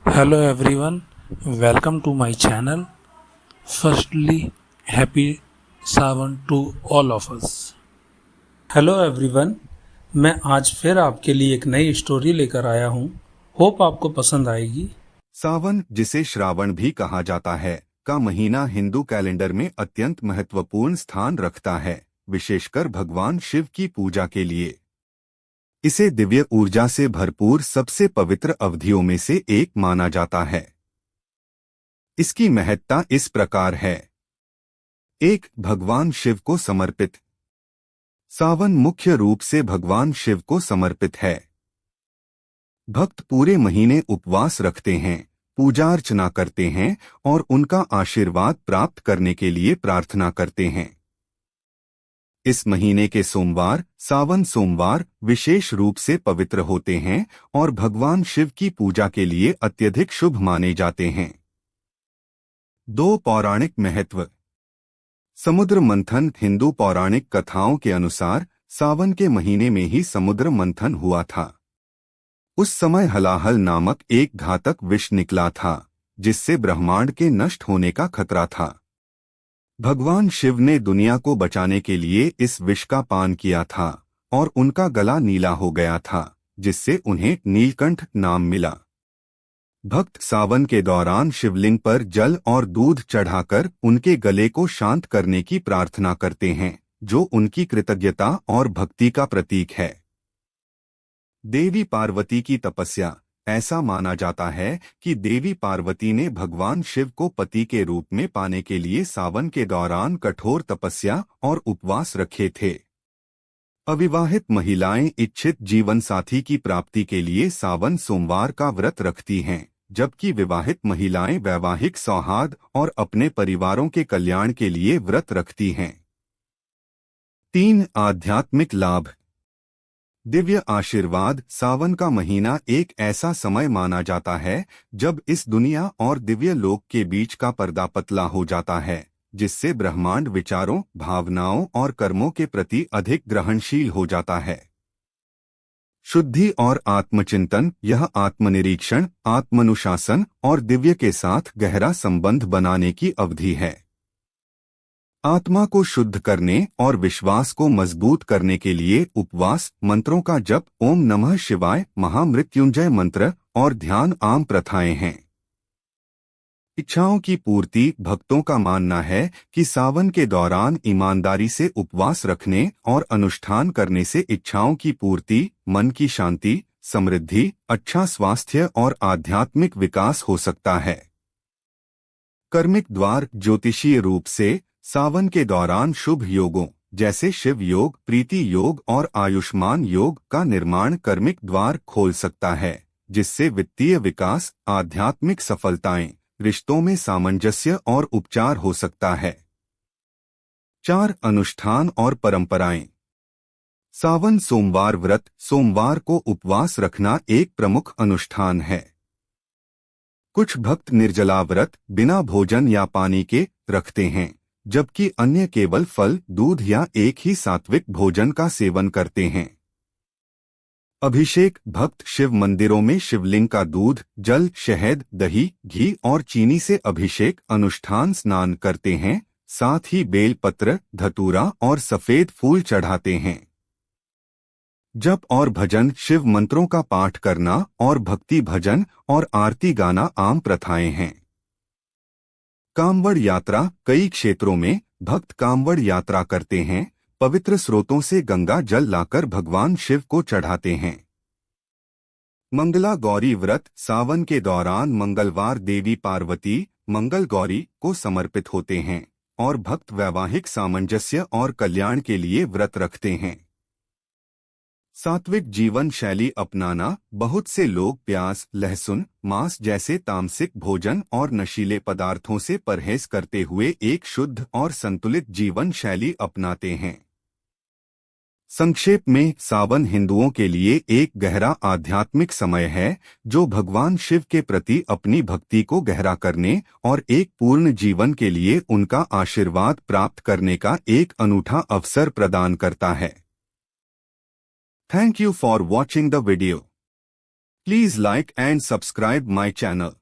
Hello everyone, welcome to my channel. Firstly, happy Sawan to all of us. Hello everyone, मैं आज फिर आपके लिए एक नई स्टोरी लेकर आया हूँ। होप आपको पसंद आएगी। सावन, जिसे श्रावण भी कहा जाता है, का महीना हिंदू कैलेंडर में अत्यंत महत्वपूर्ण स्थान रखता है, विशेषकर भगवान शिव की पूजा के लिए। इसे दिव्य ऊर्जा से भरपूर सबसे पवित्र अवधियों में से एक माना जाता है। इसकी महत्ता इस प्रकार है। 1. भगवान शिव को समर्पित। सावन मुख्य रूप से भगवान शिव को समर्पित है। भक्त पूरे महीने उपवास रखते हैं, पूजा अर्चना करते हैं और उनका आशीर्वाद प्राप्त करने के लिए प्रार्थना करते हैं। इस महीने के सोमवार, सावन सोमवार, विशेष रूप से पवित्र होते हैं और भगवान शिव की पूजा के लिए अत्यधिक शुभ माने जाते हैं। 2. पौराणिक महत्व। समुद्र मंथन। हिंदू पौराणिक कथाओं के अनुसार सावन के महीने में ही समुद्र मंथन हुआ था। उस समय हलाहल नामक एक घातक विष निकला था, जिससे ब्रह्मांड के नष्ट होने का खतरा था। भगवान शिव ने दुनिया को बचाने के लिए इस विष का पान किया था और उनका गला नीला हो गया था, जिससे उन्हें नीलकंठ नाम मिला। भक्त सावन के दौरान शिवलिंग पर जल और दूध चढ़ाकर उनके गले को शांत करने की प्रार्थना करते हैं, जो उनकी कृतज्ञता और भक्ति का प्रतीक है। देवी पार्वती की तपस्या। ऐसा माना जाता है कि देवी पार्वती ने भगवान शिव को पति के रूप में पाने के लिए सावन के दौरान कठोर तपस्या और उपवास रखे थे। अविवाहित महिलाएं इच्छित जीवन साथी की प्राप्ति के लिए सावन सोमवार का व्रत रखती हैं, जबकि विवाहित महिलाएं वैवाहिक सौहार्द और अपने परिवारों के कल्याण के लिए व्रत रखती हैं। 3. आध्यात्मिक लाभ। दिव्य आशीर्वाद। सावन का महीना एक ऐसा समय माना जाता है जब इस दुनिया और दिव्य लोक के बीच का पर्दा पतला हो जाता है, जिससे ब्रह्मांड विचारों, भावनाओं और कर्मों के प्रति अधिक ग्रहणशील हो जाता है। शुद्धि और आत्मचिंतन। यह आत्मनिरीक्षण, आत्मनुशासन और दिव्य के साथ गहरा संबंध बनाने की अवधि है। आत्मा को शुद्ध करने और विश्वास को मजबूत करने के लिए उपवास, मंत्रों का जप, ओम नमः शिवाय, महामृत्युंजय मंत्र और ध्यान आम प्रथाएं हैं। इच्छाओं की पूर्ति। भक्तों का मानना है कि सावन के दौरान ईमानदारी से उपवास रखने और अनुष्ठान करने से इच्छाओं की पूर्ति, मन की शांति, समृद्धि, अच्छा स्वास्थ्य और आध्यात्मिक विकास हो सकता है। कर्मिक द्वार। ज्योतिषीय रूप से सावन के दौरान शुभ योगों जैसे शिव योग, प्रीति योग और आयुष्मान योग का निर्माण कर्मिक द्वार खोल सकता है, जिससे वित्तीय विकास, आध्यात्मिक सफलताएं, रिश्तों में सामंजस्य और उपचार हो सकता है। 4. अनुष्ठान और परंपराएं। सावन सोमवार व्रत। सोमवार को उपवास रखना एक प्रमुख अनुष्ठान है। कुछ भक्त निर्जला व्रत बिना भोजन या पानी के रखते हैं, जबकि अन्य केवल फल, दूध या एक ही सात्विक भोजन का सेवन करते हैं। अभिषेक। भक्त शिव मंदिरों में शिवलिंग का दूध, जल, शहद, दही, घी और चीनी से अभिषेक अनुष्ठान स्नान करते हैं, साथ ही बेल पत्र, धतूरा और सफेद फूल चढ़ाते हैं। जप और भजन। शिव मंत्रों का पाठ करना और भक्ति भजन और आरती गाना आम प्रथाएं हैं। कांवड़ यात्रा। कई क्षेत्रों में भक्त कांवड़ यात्रा करते हैं, पवित्र स्रोतों से गंगा जल लाकर भगवान शिव को चढ़ाते हैं। मंगला गौरी व्रत। सावन के दौरान मंगलवार देवी पार्वती, मंगल गौरी, को समर्पित होते हैं और भक्त वैवाहिक सामंजस्य और कल्याण के लिए व्रत रखते हैं। सात्विक जीवन शैली अपनाना। बहुत से लोग प्याज, लहसुन, मांस जैसे तामसिक भोजन और नशीले पदार्थों से परहेज करते हुए एक शुद्ध और संतुलित जीवन शैली अपनाते हैं। संक्षेप में, सावन हिंदुओं के लिए एक गहरा आध्यात्मिक समय है, जो भगवान शिव के प्रति अपनी भक्ति को गहरा करने और एक पूर्ण जीवन के लिए उनका आशीर्वाद प्राप्त करने का एक अनूठा अवसर प्रदान करता है। Thank you for watching the video. Please like and subscribe my channel.